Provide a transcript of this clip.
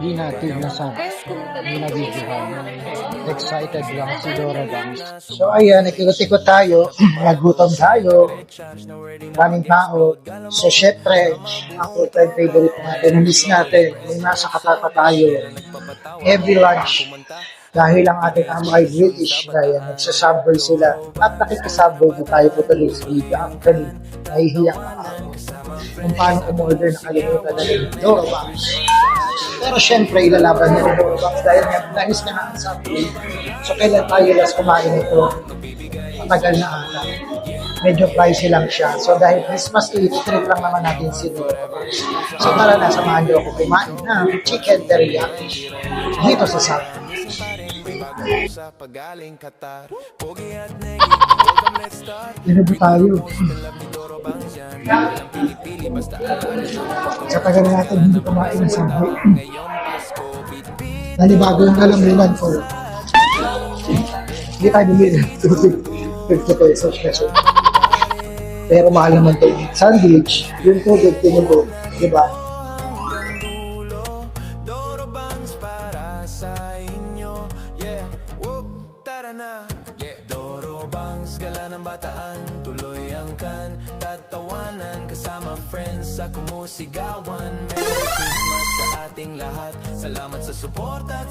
hindi natin nabidyohan. Excited lang si Dora Banks. So ayan, ikot-ikot tayo, nagutom tayo, maraming tao. So syempre, ang all-time favorite natin, miss natin, yung nasa Qatar pa tayo, every lunch, dahil ang ating amo ay British, kaya nagsasubway sila at nakikisubway na tayo po tuloy sa video. Actually, nahihiyak na ako kung paano umorder, nakalimutan na rin Dora Banks. Pero syempre, ilalaban nila Dora Banks dahil nais na nga ang subway. So kailan tayo last kumain ito? Matagal na ata. Medyo pricey lang siya. So dahil Christmas Eve, trip lang naman natin si Dora Banks. So tara na, samahan niyo ako kumain ng chicken teriyaki dito sa subway. Ano ba tayo? Sa tagal natin hindi kumain ng subway. Nanibago yung kalamunan ko. Hindi tayo bumili ng 50 pesos kasi. Pero mahal naman ito. Sandwich, yung tubig, tinubo. Diba? Doro Banks, gala ng bataan, tuloy ang kan, tatawanan, kasama friends sa kumusigawan. Merry Christmas sa ating lahat, salamat sa suporta.